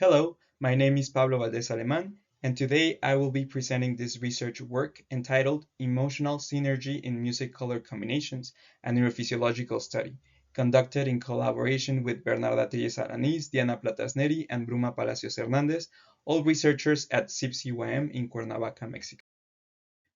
Hello, my name is Pablo Valdés-Alemán, and today I will be presenting this research work entitled Emotional Synergy in Music-Color Combinations, a Neurophysiological Study, conducted in collaboration with Bernarda Téllez-Alanís, Platas-Neri, and Bruma Palacios-Hernández, all researchers at CIPS-UAM in Cuernavaca, Mexico.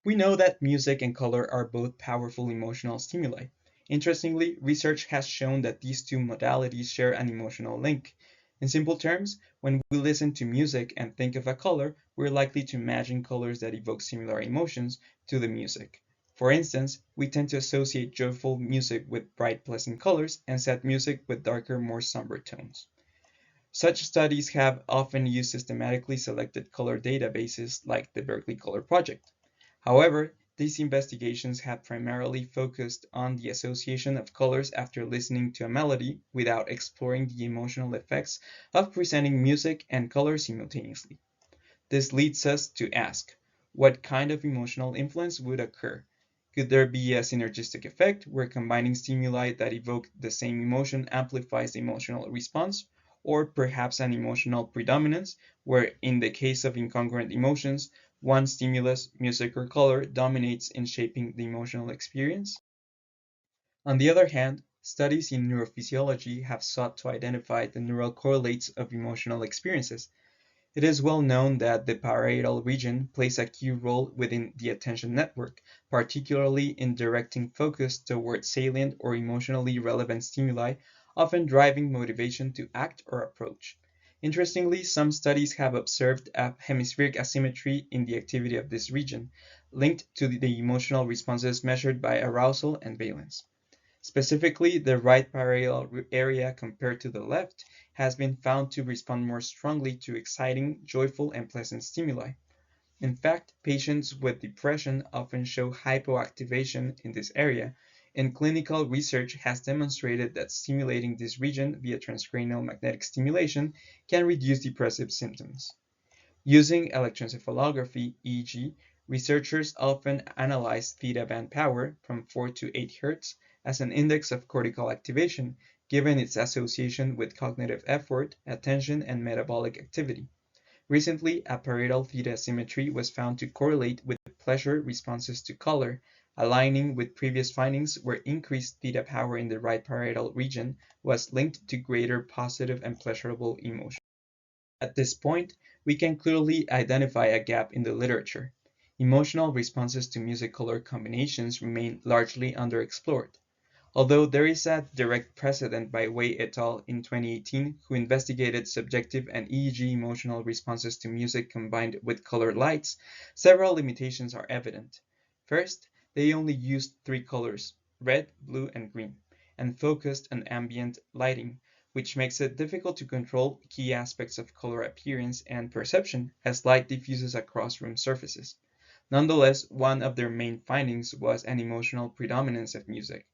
We know that music and color are both powerful emotional stimuli. Interestingly, research has shown that these two modalities share an emotional link. In simple terms, when we listen to music and think of a color, we're likely to imagine colors that evoke similar emotions to the music. For instance, we tend to associate joyful music with bright, pleasant colors and sad music with darker, more somber tones. Such studies have often used systematically selected color databases like the Berkeley Color Project. However, these investigations have primarily focused on the association of colors after listening to a melody without exploring the emotional effects of presenting music and color simultaneously. This leads us to ask, what kind of emotional influence would occur? Could there be a synergistic effect where combining stimuli that evoke the same emotion amplifies the emotional response? Or perhaps an emotional predominance, where in the case of incongruent emotions, one stimulus, music or color, dominates in shaping the emotional experience? On the other hand, studies in neurophysiology have sought to identify the neural correlates of emotional experiences. It is well known that the parietal region plays a key role within the attention network, particularly in directing focus towards salient or emotionally relevant stimuli, often driving motivation to act or approach. Interestingly, some studies have observed a hemispheric asymmetry in the activity of this region, linked to the emotional responses measured by arousal and valence. Specifically, the right parietal area compared to the left has been found to respond more strongly to exciting, joyful, and pleasant stimuli. In fact, patients with depression often show hypoactivation in this area, and clinical research has demonstrated that stimulating this region via transcranial magnetic stimulation can reduce depressive symptoms. Using electroencephalography, EEG, researchers often analyze theta band power from 4 to 8 Hz as an index of cortical activation, given its association with cognitive effort, attention, and metabolic activity. Recently, a parietal theta symmetry was found to correlate with pleasure responses to color, aligning with previous findings where increased theta power in the right parietal region was linked to greater positive and pleasurable emotion. At this point, we can clearly identify a gap in the literature. Emotional responses to music-color combinations remain largely underexplored. Although there is a direct precedent by Wei et al. In 2018 who investigated subjective and EEG emotional responses to music combined with colored lights, several limitations are evident. First, they only used three colors, red, blue, and green, and focused on ambient lighting, which makes it difficult to control key aspects of color appearance and perception as light diffuses across room surfaces. Nonetheless, one of their main findings was an emotional predominance of music,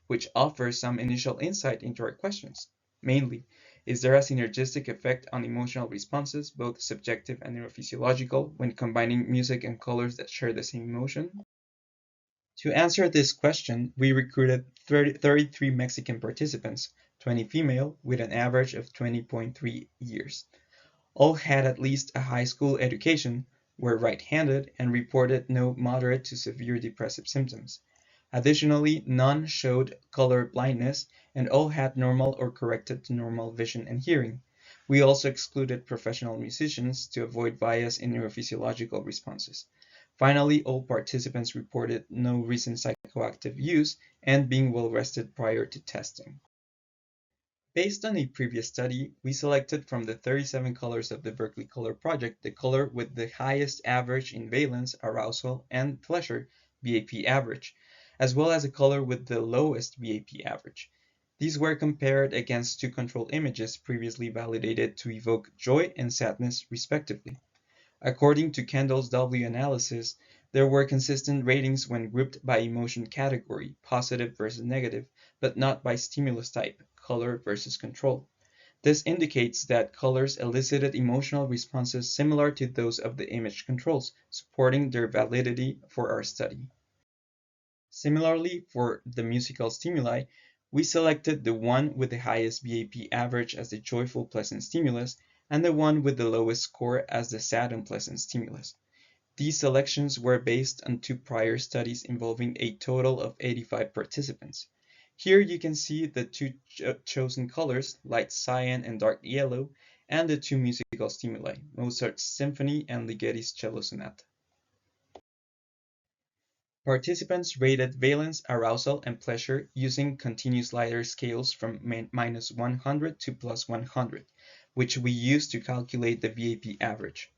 which offers some initial insight into our questions. Mainly, is there a synergistic effect on emotional responses, both subjective and neurophysiological, when combining music and colors that share the same emotion? To answer this question, we recruited 33 Mexican participants, 20 female, with an average of 20.3 years. All had at least a high school education, were right-handed, and reported no moderate to severe depressive symptoms. Additionally, none showed color blindness, and all had normal or corrected to normal vision and hearing. We also excluded professional musicians to avoid bias in neurophysiological responses. Finally, all participants reported no recent psychoactive use and being well rested prior to testing. Based on a previous study, we selected from the 37 colors of the Berkeley Color Project the color with the highest average in valence, arousal, and pleasure, BAP average, as well as a color with the lowest BAP average. These were compared against two control images previously validated to evoke joy and sadness, respectively. According to Kendall's W analysis, there were consistent ratings when grouped by emotion category, positive versus negative, but not by stimulus type, color versus control. This indicates that colors elicited emotional responses similar to those of the image controls, supporting their validity for our study. Similarly, for the musical stimuli, we selected the one with the highest BAP average as the joyful pleasant stimulus, and the one with the lowest score as the sad and pleasant stimulus. These selections were based on 2 prior studies involving a total of 85 participants. Here you can see the 2 chosen colors, light cyan and dark yellow, and the 2 musical stimuli, Mozart's Symphony and Ligeti's Cello Sonata. Participants rated valence, arousal, and pleasure using continuous slider scales from -100 to +100, which we use to calculate the VAP average.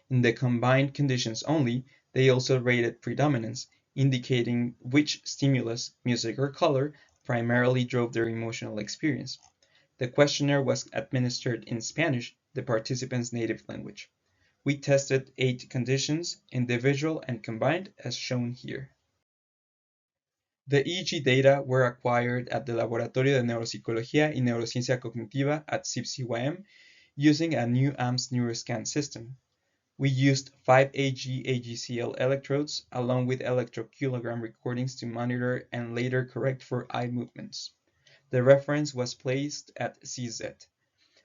In the combined conditions only, they also rated predominance, indicating which stimulus, music or color, primarily drove their emotional experience. The questionnaire was administered in Spanish, the participants' native language. We tested 8 conditions, individual and combined, as shown here. The EEG data were acquired at the Laboratorio de Neuropsicología y Neurociencia Cognitiva at CIPSYM using a new AMS neuroscan system. We used 5 AG AGCL electrodes along with electroculogram recordings to monitor and later correct for eye movements. The reference was placed at CZ.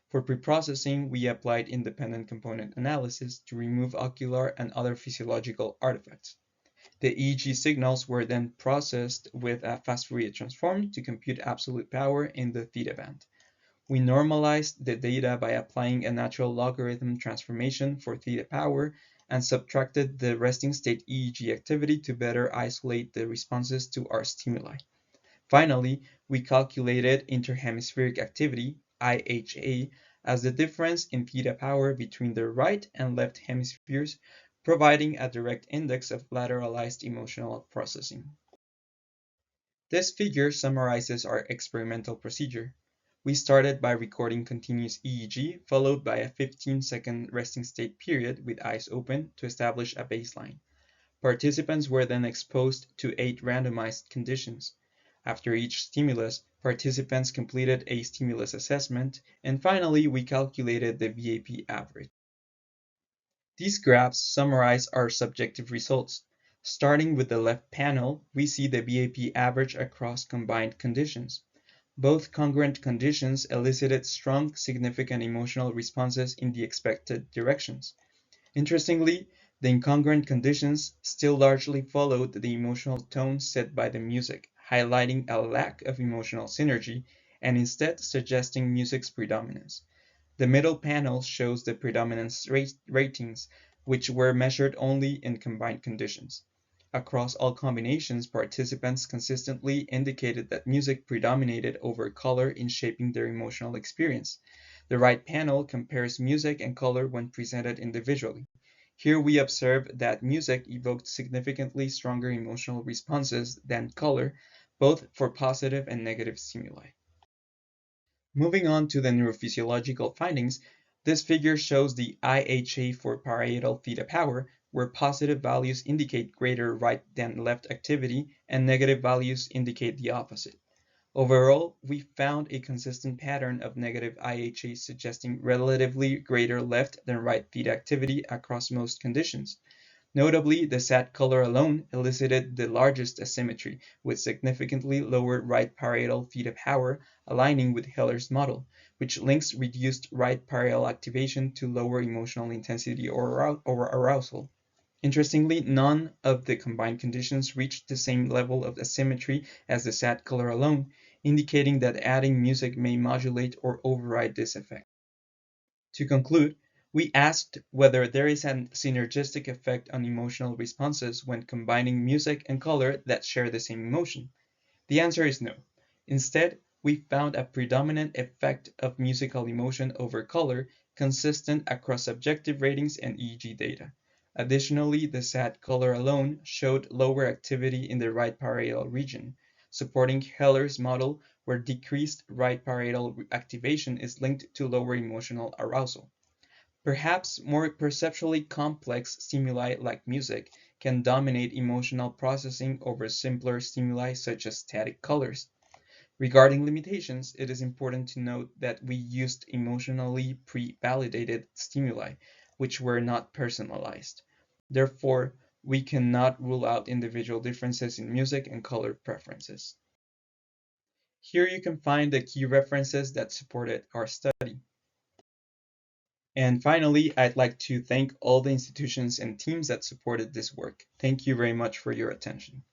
For preprocessing, we applied independent component analysis to remove ocular and other physiological artifacts. The EEG signals were then processed with a fast Fourier transform to compute absolute power in the theta band. We normalized the data by applying a natural logarithm transformation for theta power and subtracted the resting state EEG activity to better isolate the responses to our stimuli. Finally, we calculated interhemispheric activity, IHA, as the difference in theta power between the right and left hemispheres, providing a direct index of lateralized emotional processing. This figure summarizes our experimental procedure. We started by recording continuous EEG, followed by a 15-second resting state period with eyes open to establish a baseline. Participants were then exposed to 8 randomized conditions. After each stimulus, participants completed a stimulus assessment, and finally we calculated the VAP average. These graphs summarize our subjective results. Starting with the left panel, we see the VAP average across combined conditions. Both congruent conditions elicited strong, significant emotional responses in the expected directions. Interestingly, the incongruent conditions still largely followed the emotional tone set by the music, highlighting a lack of emotional synergy and instead suggesting music's predominance. The middle panel shows the predominance ratings, which were measured only in combined conditions. Across all combinations, participants consistently indicated that music predominated over color in shaping their emotional experience. The right panel compares music and color when presented individually. Here we observe that music evoked significantly stronger emotional responses than color, both for positive and negative stimuli. Moving on to the neurophysiological findings, this figure shows the IHA for parietal theta power, where positive values indicate greater right than left activity and negative values indicate the opposite. Overall, we found a consistent pattern of negative IHA suggesting relatively greater left than right theta activity across most conditions. Notably, the sad color alone elicited the largest asymmetry, with significantly lower right parietal theta power aligning with Heller's model, which links reduced right parietal activation to lower emotional intensity or arousal. Interestingly, none of the combined conditions reached the same level of asymmetry as the sad color alone, indicating that adding music may modulate or override this effect. To conclude, we asked whether there is a synergistic effect on emotional responses when combining music and color that share the same emotion. The answer is no. Instead, we found a predominant effect of musical emotion over color consistent across subjective ratings and EEG data. Additionally, the sad color alone showed lower activity in the right parietal region, supporting Heller's model where decreased right parietal activation is linked to lower emotional arousal. Perhaps more perceptually complex stimuli like music can dominate emotional processing over simpler stimuli such as static colors. Regarding limitations, it is important to note that we used emotionally pre-validated stimuli, which were not personalized. Therefore, we cannot rule out individual differences in music and color preferences. Here you can find the key references that supported our study. And finally, I'd like to thank all the institutions and teams that supported this work. Thank you very much for your attention.